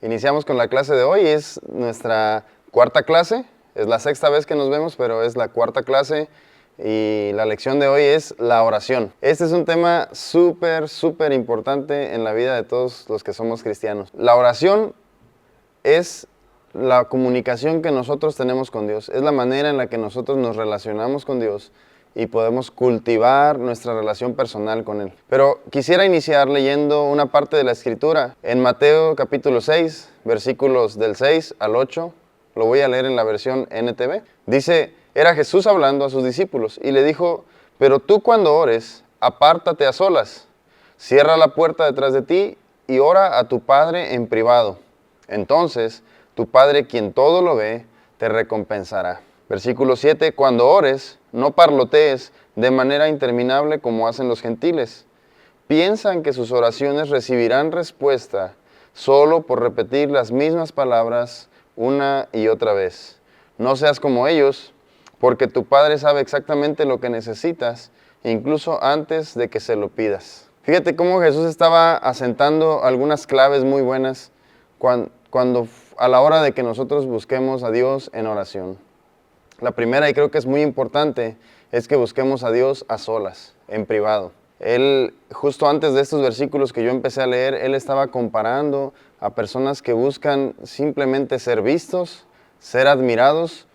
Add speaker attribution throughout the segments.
Speaker 1: Iniciamos con la clase de hoy, es nuestra cuarta clase, es la sexta vez que nos vemos, pero es la cuarta clase y la lección de hoy es la oración. Este es un tema súper importante en la vida de todos los que somos cristianos. La oración es la comunicación que nosotros tenemos con Dios, es la manera en la que nosotros nos relacionamos con Dios y podemos cultivar nuestra relación personal con Él. Pero quisiera iniciar leyendo una parte de la Escritura en Mateo capítulo 6, versículos del 6 al 8. Lo voy a leer en la versión NTV. Dice, era Jesús hablando a sus discípulos y le dijo, pero tú cuando ores, apártate a solas, cierra la puerta detrás de ti y ora a tu Padre en privado. Entonces, tu Padre, quien todo lo ve, te recompensará. Versículo 7, cuando ores, no parlotees de manera interminable como hacen los gentiles. Piensan que sus oraciones recibirán respuesta solo por repetir las mismas palabras una y otra vez. No seas como ellos, porque tu Padre sabe exactamente lo que necesitas, incluso antes de que se lo pidas. Fíjate cómo Jesús estaba asentando algunas claves muy buenas cuando a la hora de que nosotros busquemos a Dios en oración. La primera, y creo que es muy importante, es que busquemos a Dios a solas, en privado. Él, justo antes de estos versículos que yo empecé a leer, él estaba comparando a personas que buscan simplemente ser vistos, ser admirados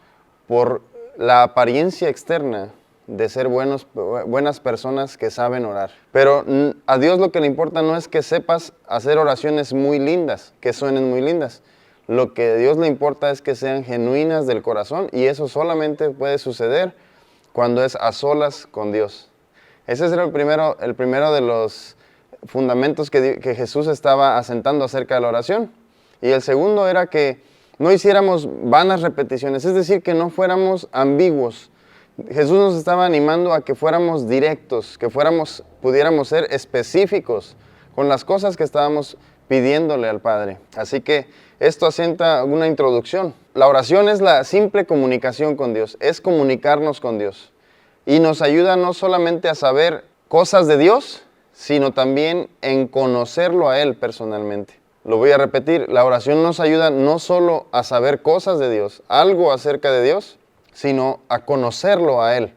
Speaker 1: por la apariencia externa de ser buenas personas que saben orar. Pero a Dios lo que le importa no es que sepas hacer oraciones muy lindas, que suenen muy lindas. Lo que a Dios le importa es que sean genuinas del corazón y eso solamente puede suceder cuando es a solas con Dios. Ese era el primero de los fundamentos que Jesús estaba asentando acerca de la oración. Y el segundo era que no hiciéramos vanas repeticiones, es decir, que no fuéramos ambiguos. Jesús nos estaba animando a que fuéramos directos, que pudiéramos ser específicos con las cosas que estábamos pidiéndole al Padre. Así que esto asienta una introducción. La oración es la simple comunicación con Dios, es comunicarnos con Dios. Y nos ayuda no solamente a saber cosas de Dios, sino también en conocerlo a Él personalmente. Lo voy a repetir, la oración nos ayuda no solo a saber cosas de Dios, algo acerca de Dios, sino a conocerlo a Él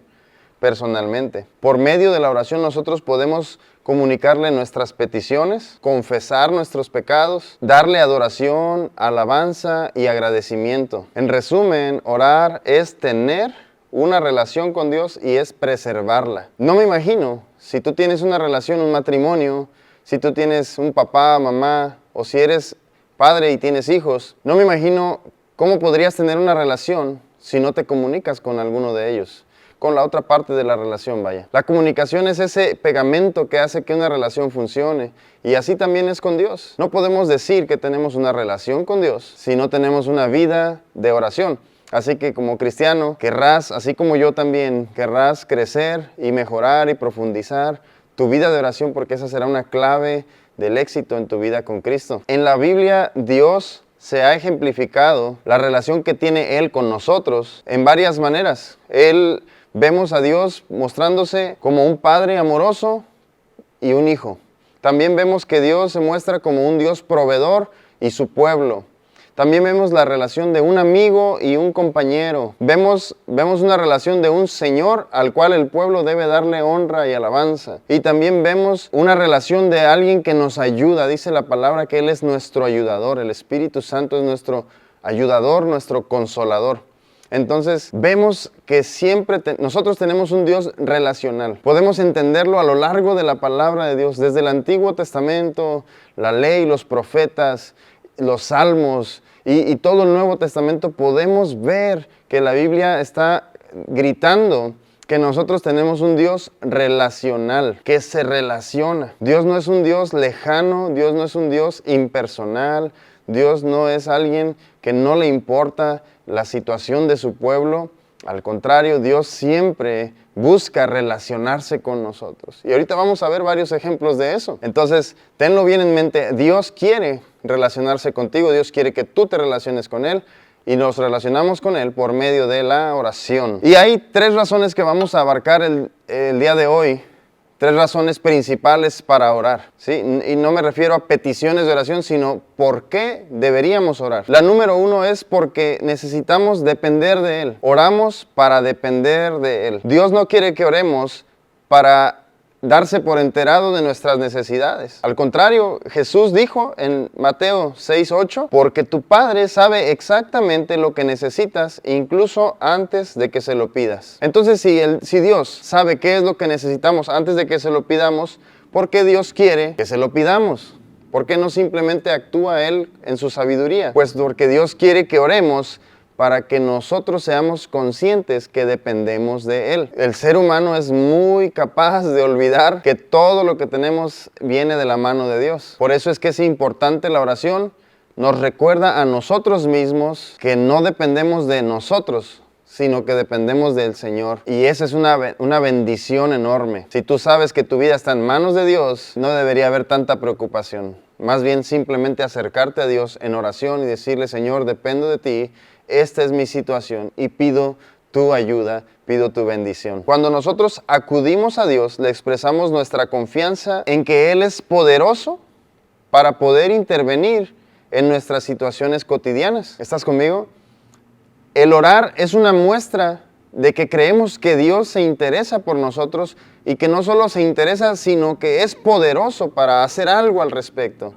Speaker 1: personalmente. Por medio de la oración nosotros podemos comunicarle nuestras peticiones, confesar nuestros pecados, darle adoración, alabanza y agradecimiento. En resumen, orar es tener una relación con Dios y es preservarla. No me imagino, si tú tienes una relación, un matrimonio, si tú tienes un papá, mamá, o si eres padre y tienes hijos, no me imagino cómo podrías tener una relación si no te comunicas con alguno de ellos, con la otra parte de la relación, vaya. La comunicación es ese pegamento que hace que una relación funcione y así también es con Dios. No podemos decir que tenemos una relación con Dios si no tenemos una vida de oración. Así que como cristiano, querrás, así como yo también, querrás crecer y mejorar y profundizar tu vida de oración porque esa será una clave del éxito en tu vida con Cristo. En la Biblia, Dios se ha ejemplificado la relación que tiene Él con nosotros en varias maneras. Vemos a Dios mostrándose como un padre amoroso y un hijo. También vemos que Dios se muestra como un Dios proveedor y su pueblo. También vemos la relación de un amigo y un compañero. Vemos una relación de un Señor al cual el pueblo debe darle honra y alabanza. Y también vemos una relación de alguien que nos ayuda. Dice la palabra que Él es nuestro ayudador. El Espíritu Santo es nuestro ayudador, nuestro consolador. Entonces vemos que siempre nosotros tenemos un Dios relacional. Podemos entenderlo a lo largo de la palabra de Dios. Desde el Antiguo Testamento, la ley, los profetas, los salmos y todo el Nuevo Testamento, podemos ver que la Biblia está gritando que nosotros tenemos un Dios relacional, que se relaciona. Dios no es un Dios lejano, Dios no es un Dios impersonal, Dios no es alguien que no le importa la situación de su pueblo. Al contrario, Dios siempre busca relacionarse con nosotros. Y ahorita vamos a ver varios ejemplos de eso. Entonces, tenlo bien en mente. Dios quiere relacionarse contigo. Dios quiere que tú te relaciones con Él. Y nos relacionamos con Él por medio de la oración. Y hay tres razones que vamos a abarcar el día de hoy tres razones principales para orar, ¿sí? Y no me refiero a peticiones de oración, sino por qué deberíamos orar. La número uno es porque necesitamos depender de Él. Oramos para depender de Él. Dios no quiere que oremos para darse por enterado de nuestras necesidades. Al contrario, Jesús dijo en Mateo 6:8, porque tu Padre sabe exactamente lo que necesitas, incluso antes de que se lo pidas. Entonces, si Dios sabe qué es lo que necesitamos antes de que se lo pidamos, ¿por qué Dios quiere que se lo pidamos? ¿Por qué no simplemente actúa Él en su sabiduría? Pues porque Dios quiere que oremos para que nosotros seamos conscientes que dependemos de Él. El ser humano es muy capaz de olvidar que todo lo que tenemos viene de la mano de Dios. Por eso es que es importante la oración. Nos recuerda a nosotros mismos que no dependemos de nosotros, sino que dependemos del Señor. Y esa es una bendición enorme. Si tú sabes que tu vida está en manos de Dios, no debería haber tanta preocupación. Más bien simplemente acercarte a Dios en oración y decirle, Señor, dependo de ti. Esta es mi situación y pido tu ayuda, pido tu bendición. Cuando nosotros acudimos a Dios, le expresamos nuestra confianza en que Él es poderoso para poder intervenir en nuestras situaciones cotidianas. ¿Estás conmigo? El orar es una muestra de que creemos que Dios se interesa por nosotros y que no solo se interesa, sino que es poderoso para hacer algo al respecto.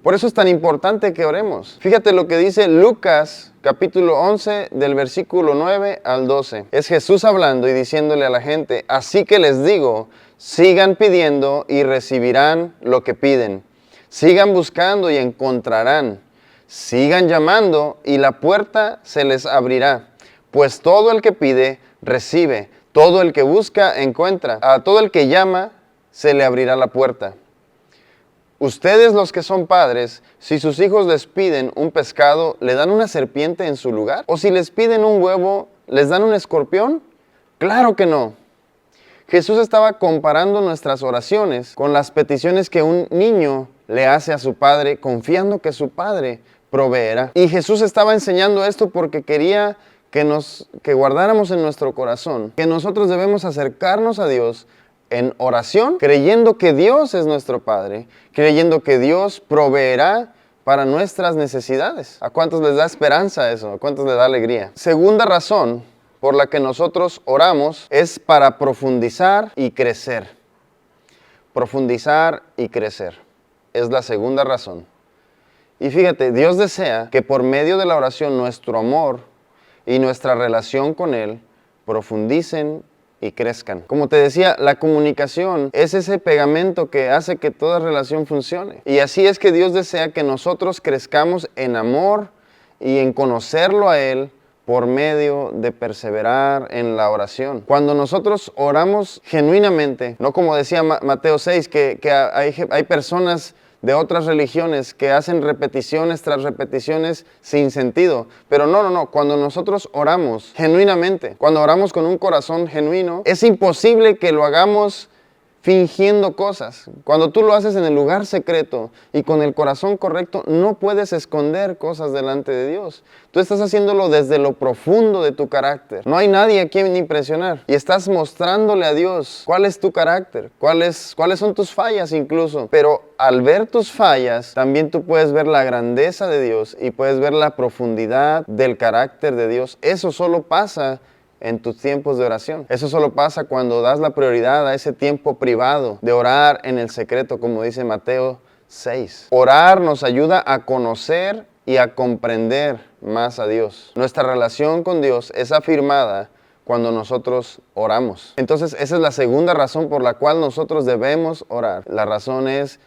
Speaker 1: Por eso es tan importante que oremos. Fíjate lo que dice Lucas capítulo 11 del versículo 9 al 12. Es Jesús hablando y diciéndole a la gente, así que les digo, sigan pidiendo y recibirán lo que piden. Sigan buscando y encontrarán. Sigan llamando y la puerta se les abrirá. Pues todo el que pide, recibe. Todo el que busca, encuentra. A todo el que llama, se le abrirá la puerta. Ustedes los que son padres, si sus hijos les piden un pescado, ¿le dan una serpiente en su lugar? ¿O si les piden un huevo, les dan un escorpión? Claro que no. Jesús estaba comparando nuestras oraciones con las peticiones que un niño le hace a su padre, confiando que su padre proveerá. Y Jesús estaba enseñando esto porque quería que guardáramos en nuestro corazón, que nosotros debemos acercarnos a Dios en oración, creyendo que Dios es nuestro Padre, creyendo que Dios proveerá para nuestras necesidades. ¿A cuántos les da esperanza eso? ¿A cuántos les da alegría? Segunda razón por la que nosotros oramos es para profundizar y crecer. Profundizar y crecer. Es la segunda razón. Y fíjate, Dios desea que por medio de la oración nuestro amor y nuestra relación con Él profundicen y crezcan. Como te decía, la comunicación es ese pegamento que hace que toda relación funcione. Y así es que Dios desea que nosotros crezcamos en amor y en conocerlo a Él por medio de perseverar en la oración. Cuando nosotros oramos genuinamente, no como decía Mateo 6, que hay personas de otras religiones que hacen repeticiones tras repeticiones sin sentido. Pero no. Cuando nosotros oramos genuinamente, cuando oramos con un corazón genuino, es imposible que lo hagamos fingiendo cosas. Cuando tú lo haces en el lugar secreto y con el corazón correcto, no puedes esconder cosas delante de Dios. Tú estás haciéndolo desde lo profundo de tu carácter. No hay nadie a quien impresionar. Y estás mostrándole a Dios cuál es tu carácter, cuáles son tus fallas incluso. Pero al ver tus fallas, también tú puedes ver la grandeza de Dios y puedes ver la profundidad del carácter de Dios. Eso solo pasa en tus tiempos de oración. Eso solo pasa cuando das la prioridad a ese tiempo privado de orar en el secreto, como dice Mateo 6. Orar nos ayuda a conocer y a comprender más a Dios. Nuestra relación con Dios es afirmada cuando nosotros oramos. Entonces, esa es la segunda razón por la cual nosotros debemos orar. La razón es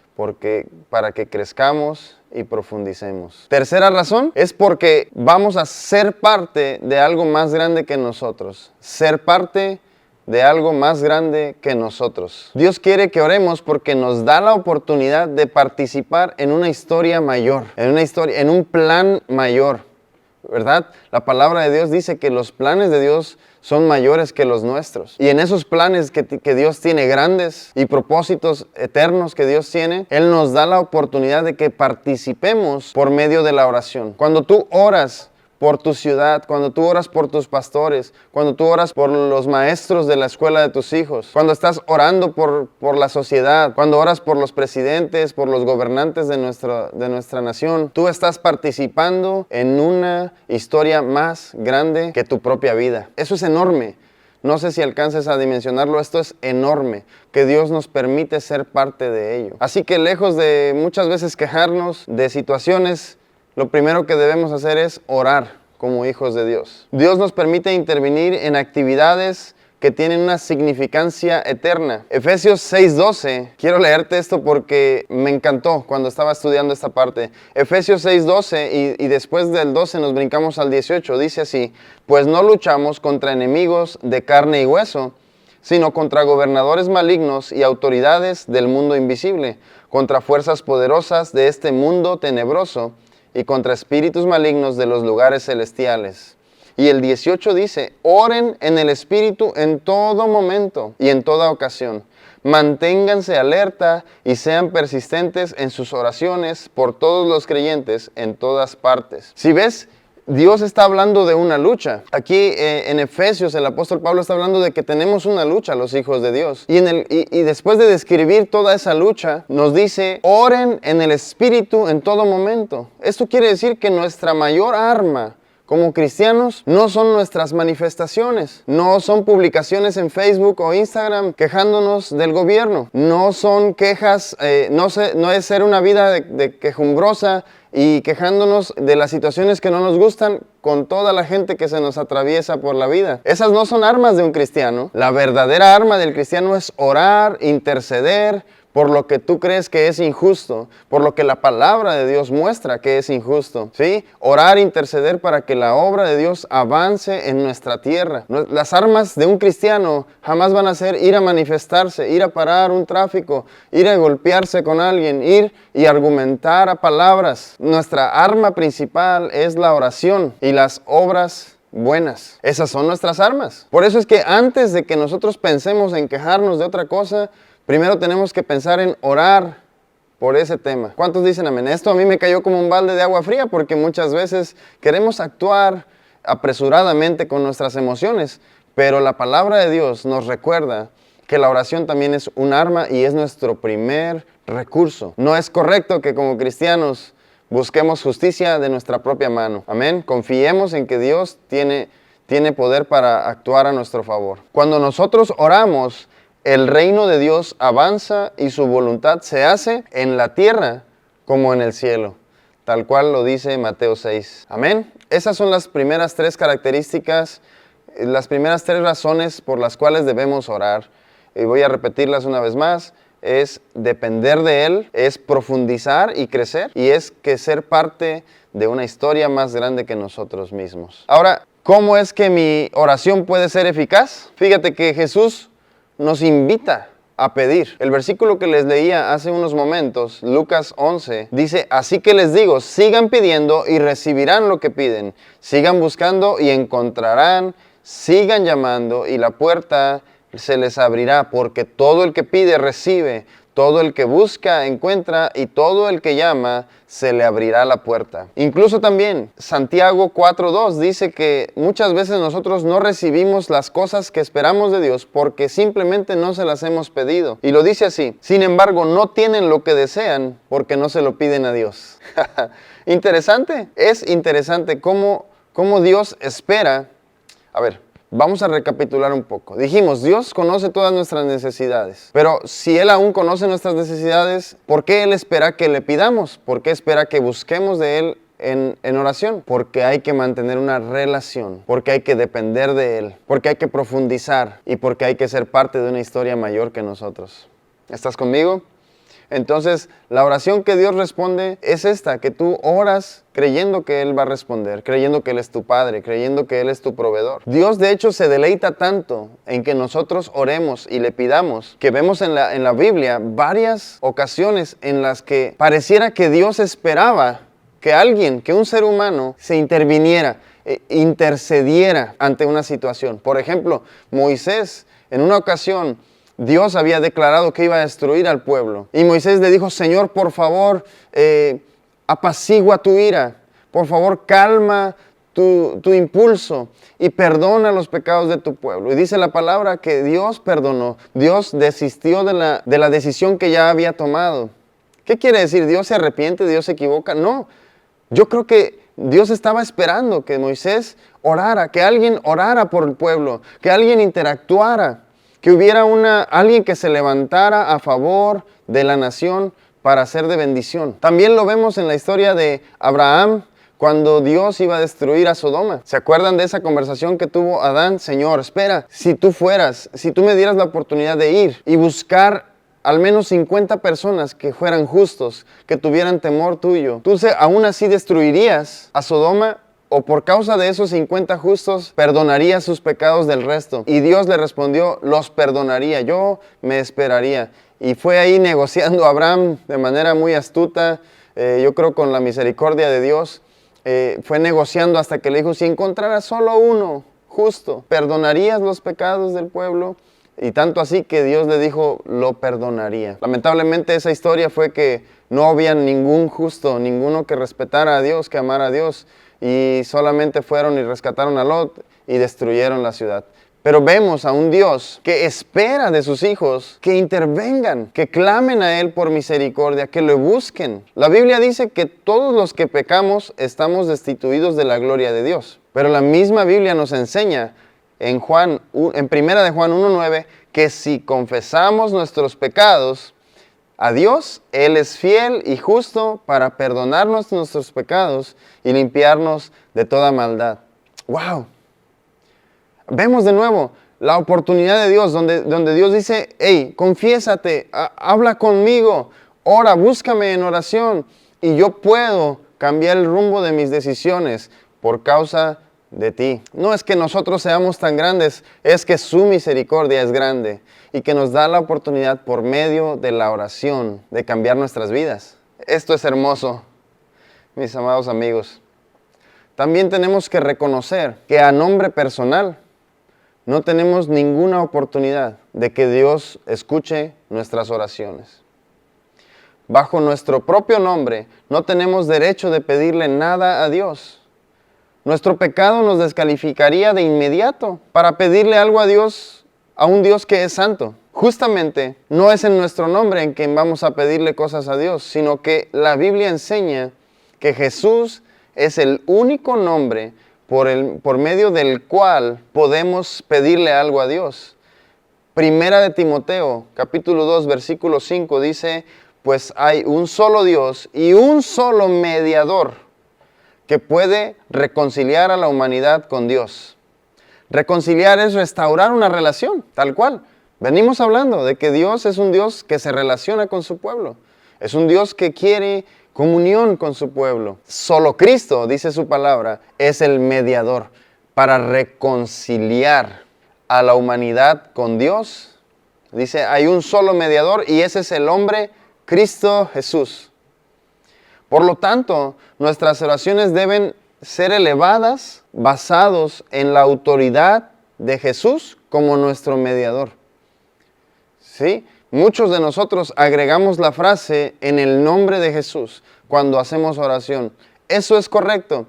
Speaker 1: para que crezcamos y profundicemos. Tercera razón es porque vamos a ser parte de algo más grande que nosotros. Ser parte de algo más grande que nosotros. Dios quiere que oremos porque nos da la oportunidad de participar en una historia mayor, en un plan mayor, ¿verdad? La palabra de Dios dice que los planes de Dios son mayores que los nuestros. Y en esos planes que Dios tiene grandes y propósitos eternos que Dios tiene, Él nos da la oportunidad de que participemos por medio de la oración. Cuando tú oras por tu ciudad, cuando tú oras por tus pastores, cuando tú oras por los maestros de la escuela de tus hijos, cuando estás orando por la sociedad, cuando oras por los presidentes, por los gobernantes de nuestra nación, tú estás participando en una historia más grande que tu propia vida. Eso es enorme. No sé si alcances a dimensionarlo, esto es enorme, que Dios nos permite ser parte de ello. Así que lejos de muchas veces quejarnos de situaciones, lo primero que debemos hacer es orar como hijos de Dios. Dios nos permite intervenir en actividades que tienen una significancia eterna. Efesios 6:12, quiero leerte esto porque me encantó cuando estaba estudiando esta parte. Efesios 6:12 y después del 12 nos brincamos al 18, dice así: pues no luchamos contra enemigos de carne y hueso, sino contra gobernadores malignos y autoridades del mundo invisible, contra fuerzas poderosas de este mundo tenebroso y contra espíritus malignos de los lugares celestiales. Y el 18 dice: oren en el Espíritu en todo momento y en toda ocasión. Manténganse alerta y sean persistentes en sus oraciones por todos los creyentes en todas partes. Si ves, Dios está hablando de una lucha. Aquí en Efesios el apóstol Pablo está hablando de que tenemos una lucha los hijos de Dios. Y después de describir toda esa lucha, nos dice: oren en el Espíritu en todo momento. Esto quiere decir que nuestra mayor arma como cristianos no son nuestras manifestaciones, no son publicaciones en Facebook o Instagram quejándonos del gobierno, no son quejas, no es ser una vida de quejumbrosa y quejándonos de las situaciones que no nos gustan con toda la gente que se nos atraviesa por la vida. Esas no son armas de un cristiano. La verdadera arma del cristiano es orar, interceder por lo que tú crees que es injusto, por lo que la palabra de Dios muestra que es injusto, ¿sí? Orar, interceder para que la obra de Dios avance en nuestra tierra. Las armas de un cristiano jamás van a ser ir a manifestarse, ir a parar un tráfico, ir a golpearse con alguien, ir y argumentar a palabras. Nuestra arma principal es la oración y las obras buenas. Esas son nuestras armas. Por eso es que antes de que nosotros pensemos en quejarnos de otra cosa, primero tenemos que pensar en orar por ese tema. ¿Cuántos dicen amén? Esto a mí me cayó como un balde de agua fría porque muchas veces queremos actuar apresuradamente con nuestras emociones, pero la palabra de Dios nos recuerda que la oración también es un arma y es nuestro primer recurso. No es correcto que como cristianos busquemos justicia de nuestra propia mano. Amén. Confiemos en que Dios tiene poder para actuar a nuestro favor. Cuando nosotros oramos, el reino de Dios avanza y su voluntad se hace en la tierra como en el cielo, tal cual lo dice Mateo 6. Amén. Esas son las primeras tres características, las primeras tres razones por las cuales debemos orar. Y voy a repetirlas una vez más. Es depender de Él, es profundizar y crecer, y es que ser parte de una historia más grande que nosotros mismos. Ahora, ¿cómo es que mi oración puede ser eficaz? Fíjate que Jesús nos invita a pedir. El versículo que les leía hace unos momentos, Lucas 11, dice: así que les digo, sigan pidiendo y recibirán lo que piden. Sigan buscando y encontrarán. Sigan llamando y la puerta se les abrirá, porque todo el que pide recibe, todo el que busca encuentra y todo el que llama se le abrirá la puerta. Incluso también Santiago 4:2 dice que muchas veces nosotros no recibimos las cosas que esperamos de Dios porque simplemente no se las hemos pedido. Y lo dice así: sin embargo, no tienen lo que desean porque no se lo piden a Dios. Interesante, es interesante cómo Dios espera. A ver, vamos a recapitular un poco. Dijimos, Dios conoce todas nuestras necesidades. Pero si Él aún conoce nuestras necesidades, ¿por qué Él espera que le pidamos? ¿Por qué espera que busquemos de Él en oración? Porque hay que mantener una relación, porque hay que depender de Él, porque hay que profundizar y porque hay que ser parte de una historia mayor que nosotros. ¿Estás conmigo? Entonces, la oración que Dios responde es esta, que tú oras creyendo que Él va a responder, creyendo que Él es tu Padre, creyendo que Él es tu proveedor. Dios, de hecho, se deleita tanto en que nosotros oremos y le pidamos, que vemos en la Biblia varias ocasiones en las que pareciera que Dios esperaba que un ser humano, se interviniera, intercediera ante una situación. Por ejemplo, Moisés, en una ocasión, Dios había declarado que iba a destruir al pueblo. Y Moisés le dijo: Señor, por favor, apacigua tu ira. Por favor, calma tu impulso y perdona los pecados de tu pueblo. Y dice la palabra que Dios perdonó, Dios desistió de la decisión que ya había tomado. ¿Qué quiere decir? ¿Dios se arrepiente? ¿Dios se equivoca? No, yo creo que Dios estaba esperando que Moisés orara, que alguien orara por el pueblo, que alguien interactuara, que hubiera alguien que se levantara a favor de la nación para ser de bendición. También lo vemos en la historia de Abraham, cuando Dios iba a destruir a Sodoma. ¿Se acuerdan de esa conversación que tuvo Adán? Señor, espera, si tú me dieras la oportunidad de ir y buscar al menos 50 personas que fueran justos, que tuvieran temor tuyo, ¿tú aún así destruirías a Sodoma? ¿O por causa de esos 50 justos perdonarías sus pecados del resto? Y Dios le respondió, los perdonaría, yo me esperaría. Y fue ahí negociando Abraham de manera muy astuta, yo creo con la misericordia de Dios, fue negociando hasta que le dijo, si encontraras solo uno justo, ¿perdonarías los pecados del pueblo? Y tanto así que Dios le dijo, lo perdonaría. Lamentablemente esa historia fue que no había ningún justo, ninguno que respetara a Dios, que amara a Dios. Y solamente fueron y rescataron a Lot y destruyeron la ciudad. Pero vemos a un Dios que espera de sus hijos que intervengan, que clamen a Él por misericordia, que lo busquen. La Biblia dice que todos los que pecamos estamos destituidos de la gloria de Dios. Pero la misma Biblia nos enseña en Primera de Juan 1:9 que si confesamos nuestros pecados a Dios, Él es fiel y justo para perdonarnos nuestros pecados y limpiarnos de toda maldad. ¡Wow! Vemos de nuevo la oportunidad de Dios, donde Dios dice, hey, confiésate, habla conmigo, ora, búscame en oración y yo puedo cambiar el rumbo de mis decisiones por causa de ti. No es que nosotros seamos tan grandes, es que su misericordia es grande y que nos da la oportunidad por medio de la oración de cambiar nuestras vidas. Esto es hermoso, mis amados amigos. También tenemos que reconocer que a nombre personal no tenemos ninguna oportunidad de que Dios escuche nuestras oraciones. Bajo nuestro propio nombre no tenemos derecho de pedirle nada a Dios. Nuestro pecado nos descalificaría de inmediato para pedirle algo a Dios, a un Dios que es santo. Justamente no es en nuestro nombre en quien vamos a pedirle cosas a Dios, sino que la Biblia enseña que Jesús es el único nombre por medio del cual podemos pedirle algo a Dios. Primera de Timoteo, capítulo 2, versículo 5 dice, pues hay un solo Dios y un solo mediador que puede reconciliar a la humanidad con Dios. Reconciliar es restaurar una relación, tal cual. Venimos hablando de que Dios es un Dios que se relaciona con su pueblo. Es un Dios que quiere comunión con su pueblo. Solo Cristo, dice su palabra, es el mediador para reconciliar a la humanidad con Dios. Dice, hay un solo mediador y ese es el hombre Cristo Jesús. Por lo tanto, nuestras oraciones deben ser elevadas basados en la autoridad de Jesús como nuestro mediador. ¿Sí? Muchos de nosotros agregamos la frase en el nombre de Jesús cuando hacemos oración. Eso es correcto,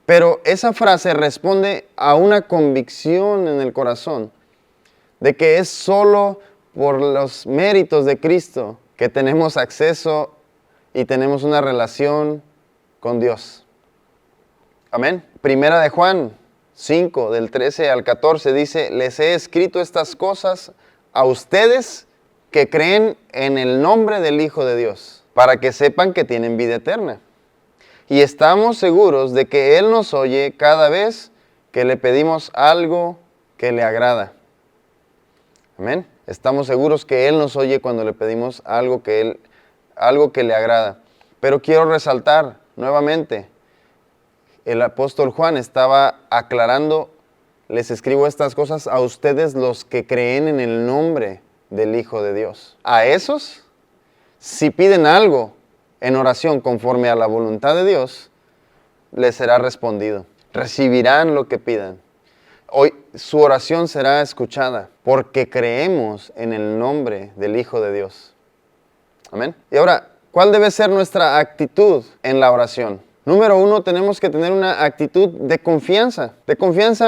Speaker 1: pero esa frase responde a una convicción en el corazón de que es solo por los méritos de Cristo que tenemos acceso y tenemos una relación con Dios. Amén. Primera de Juan 5, del 13 al 14 dice, les he escrito estas cosas a ustedes que creen en el nombre del Hijo de Dios, para que sepan que tienen vida eterna. Y estamos seguros de que Él nos oye cada vez que le pedimos algo que le agrada. Amén. Estamos seguros que Él nos oye cuando le pedimos algo que le agrada. Pero quiero resaltar nuevamente, el apóstol Juan estaba aclarando, les escribo estas cosas a ustedes los que creen en el nombre del Hijo de Dios. A esos, si piden algo en oración conforme a la voluntad de Dios, les será respondido. Recibirán lo que pidan. Hoy su oración será escuchada porque creemos en el nombre del Hijo de Dios. Amén. Y ahora, ¿cuál debe ser nuestra actitud en la oración? Número uno, tenemos que tener una actitud de confianza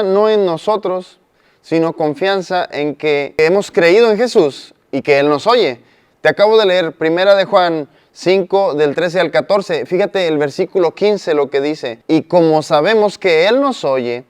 Speaker 1: no en nosotros, sino confianza en que hemos creído en Jesús y que Él nos oye. Te acabo de leer 1 de Juan 5, del 13 al 14. Fíjate el versículo 15 lo que dice. Y como sabemos que Él nos oye,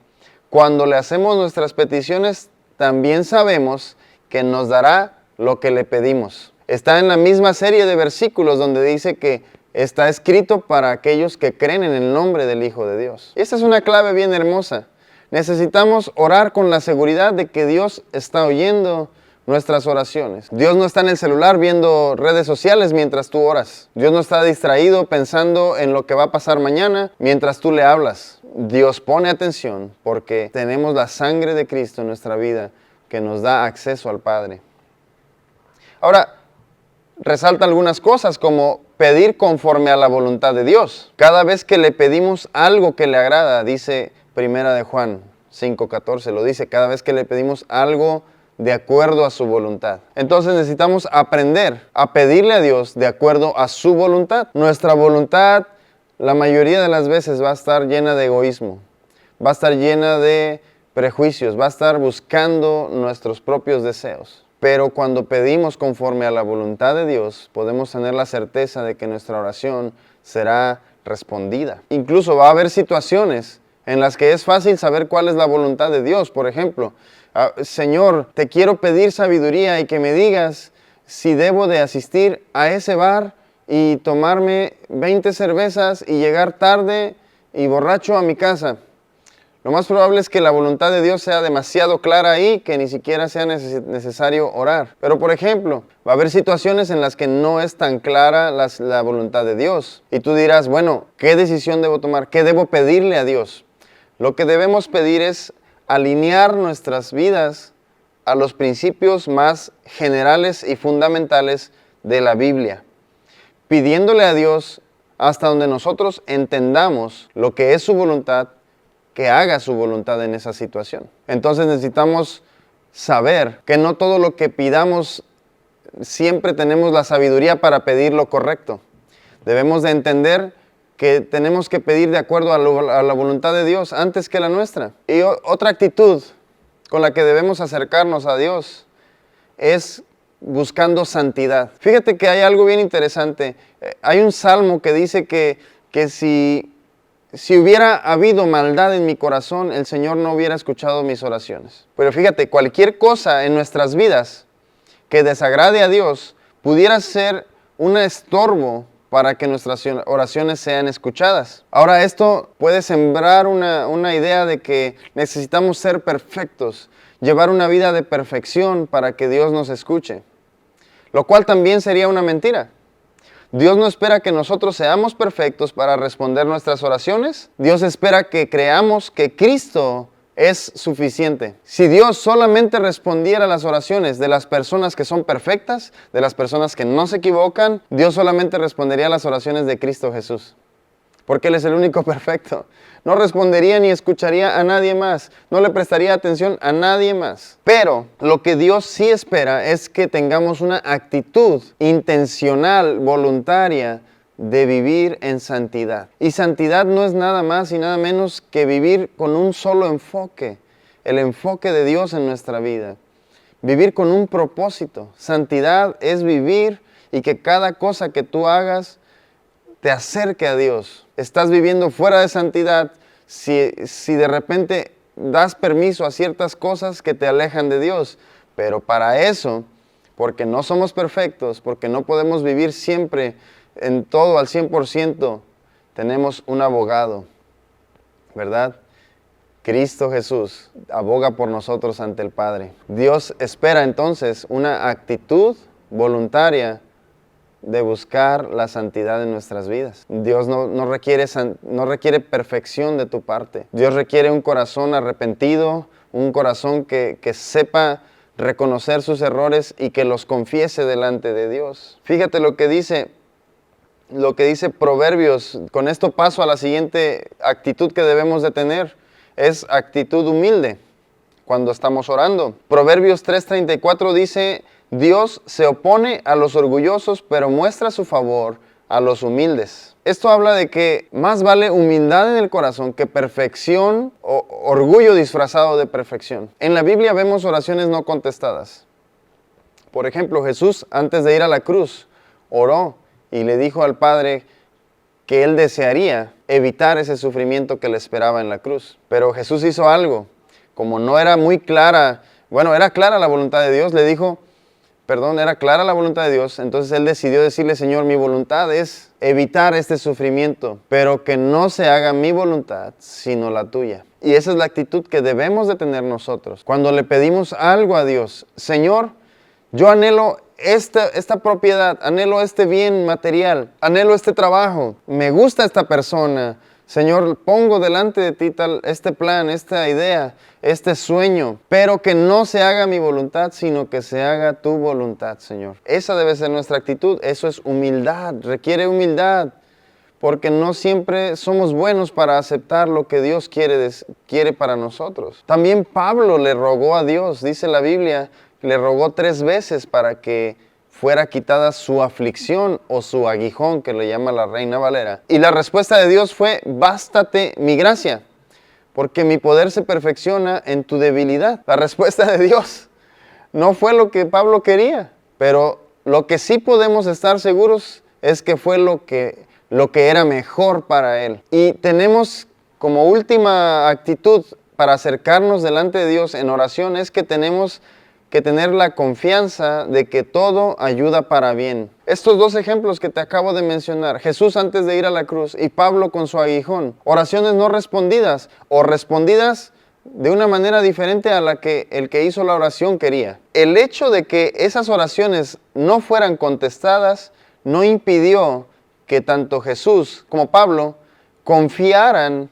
Speaker 1: cuando le hacemos nuestras peticiones, también sabemos que nos dará lo que le pedimos. Está en la misma serie de versículos donde dice que está escrito para aquellos que creen en el nombre del Hijo de Dios. Y esta es una clave bien hermosa. Necesitamos orar con la seguridad de que Dios está oyendo nuestras oraciones. Dios no está en el celular viendo redes sociales mientras tú oras. Dios no está distraído pensando en lo que va a pasar mañana mientras tú le hablas. Dios pone atención porque tenemos la sangre de Cristo en nuestra vida que nos da acceso al Padre. Ahora, resalta algunas cosas como pedir conforme a la voluntad de Dios. Cada vez que le pedimos algo que le agrada, dice 1 de Juan 5:14, lo dice, cada vez que le pedimos algo de acuerdo a su voluntad. Entonces necesitamos aprender a pedirle a Dios de acuerdo a su voluntad. Nuestra voluntad, la mayoría de las veces, va a estar llena de egoísmo, va a estar llena de prejuicios, va a estar buscando nuestros propios deseos. Pero cuando pedimos conforme a la voluntad de Dios, podemos tener la certeza de que nuestra oración será respondida. Incluso va a haber situaciones en las que es fácil saber cuál es la voluntad de Dios. Por ejemplo, Señor, te quiero pedir sabiduría y que me digas si debo de asistir a ese bar y tomarme 20 cervezas y llegar tarde y borracho a mi casa. Lo más probable es que la voluntad de Dios sea demasiado clara ahí, que ni siquiera sea necesario orar. Pero por ejemplo, va a haber situaciones en las que no es tan clara la voluntad de Dios. Y tú dirás, bueno, ¿qué decisión debo tomar? ¿Qué debo pedirle a Dios? Lo que debemos pedir es alinear nuestras vidas a los principios más generales y fundamentales de la Biblia, pidiéndole a Dios hasta donde nosotros entendamos lo que es su voluntad, que haga su voluntad en esa situación. Entonces necesitamos saber que no todo lo que pidamos siempre tenemos la sabiduría para pedir lo correcto. Debemos de entender que tenemos que pedir de acuerdo a la voluntad de Dios antes que la nuestra. Y otra actitud con la que debemos acercarnos a Dios es buscando santidad. Fíjate que hay algo bien interesante. Hay un salmo que dice que si hubiera habido maldad en mi corazón, el Señor no hubiera escuchado mis oraciones. Pero fíjate, cualquier cosa en nuestras vidas que desagrade a Dios pudiera ser un estorbo para que nuestras oraciones sean escuchadas. Ahora, esto puede sembrar una idea de que necesitamos ser perfectos, llevar una vida de perfección para que Dios nos escuche, lo cual también sería una mentira. Dios no espera que nosotros seamos perfectos para responder nuestras oraciones. Dios espera que creamos que Cristo es suficiente. Si Dios solamente respondiera a las oraciones de las personas que son perfectas, de las personas que no se equivocan, Dios solamente respondería a las oraciones de Cristo Jesús, porque Él es el único perfecto. No respondería ni escucharía a nadie más, no le prestaría atención a nadie más. Pero lo que Dios sí espera es que tengamos una actitud intencional, voluntaria, de vivir en santidad. Y santidad no es nada más y nada menos que vivir con un solo enfoque, el enfoque de Dios en nuestra vida. Vivir con un propósito. Santidad es vivir y que cada cosa que tú hagas te acerque a Dios. Estás viviendo fuera de santidad si de repente das permiso a ciertas cosas que te alejan de Dios. Pero para eso, porque no somos perfectos, porque no podemos vivir siempre en todo al 100%, tenemos un abogado, ¿verdad? Cristo Jesús aboga por nosotros ante el Padre. Dios espera entonces una actitud voluntaria de buscar la santidad en nuestras vidas. Dios no requiere perfección de tu parte. Dios requiere un corazón arrepentido, un corazón que sepa reconocer sus errores y que los confiese delante de Dios. Fíjate lo que dice Proverbios. Con esto paso a la siguiente actitud que debemos de tener. Es actitud humilde cuando estamos orando. Proverbios 3:34 dice: Dios se opone a los orgullosos, pero muestra su favor a los humildes. Esto habla de que más vale humildad en el corazón que perfección o orgullo disfrazado de perfección. En la Biblia vemos oraciones no contestadas. Por ejemplo, Jesús, antes de ir a la cruz, oró y le dijo al Padre que él desearía evitar ese sufrimiento que le esperaba en la cruz. Pero Jesús hizo algo. Como no era muy clara, era clara la voluntad de Dios, era clara la voluntad de Dios, entonces él decidió decirle, Señor, mi voluntad es evitar este sufrimiento, pero que no se haga mi voluntad, sino la tuya. Y esa es la actitud que debemos de tener nosotros. Cuando le pedimos algo a Dios, Señor, yo anhelo esta propiedad, anhelo este bien material, anhelo este trabajo, me gusta esta persona. Señor, pongo delante de ti este plan, esta idea, este sueño, pero que no se haga mi voluntad, sino que se haga tu voluntad, Señor. Esa debe ser nuestra actitud, eso es humildad, requiere humildad, porque no siempre somos buenos para aceptar lo que Dios quiere para nosotros. También Pablo le rogó a Dios, dice la Biblia, le rogó 3 veces para que fuera quitada su aflicción o su aguijón, que le llama la Reina Valera. Y la respuesta de Dios fue, bástate mi gracia, porque mi poder se perfecciona en tu debilidad. La respuesta de Dios no fue lo que Pablo quería, pero lo que sí podemos estar seguros es que fue lo que era mejor para él. Y tenemos como última actitud para acercarnos delante de Dios en oración es que tenemos que tener la confianza de que todo ayuda para bien. Estos 2 ejemplos que te acabo de mencionar, Jesús antes de ir a la cruz y Pablo con su aguijón, oraciones no respondidas o respondidas de una manera diferente a la que el que hizo la oración quería. El hecho de que esas oraciones no fueran contestadas no impidió que tanto Jesús como Pablo confiaran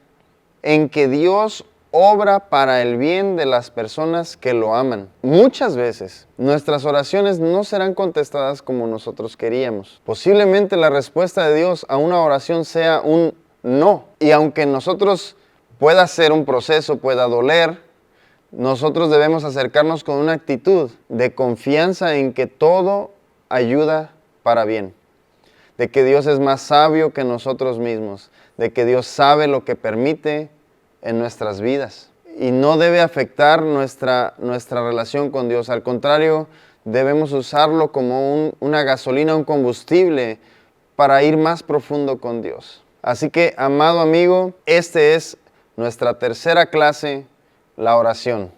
Speaker 1: en que Dios obra para el bien de las personas que lo aman. Muchas veces nuestras oraciones no serán contestadas como nosotros queríamos. Posiblemente la respuesta de Dios a una oración sea un no. Y aunque nosotros pueda ser un proceso, pueda doler, nosotros debemos acercarnos con una actitud de confianza en que todo ayuda para bien. De que Dios es más sabio que nosotros mismos. De que Dios sabe lo que permite en nuestras vidas y no debe afectar nuestra relación con Dios. Al contrario, debemos usarlo como una gasolina, un combustible para ir más profundo con Dios. Así que, amado amigo, esta es nuestra tercera clase, la oración.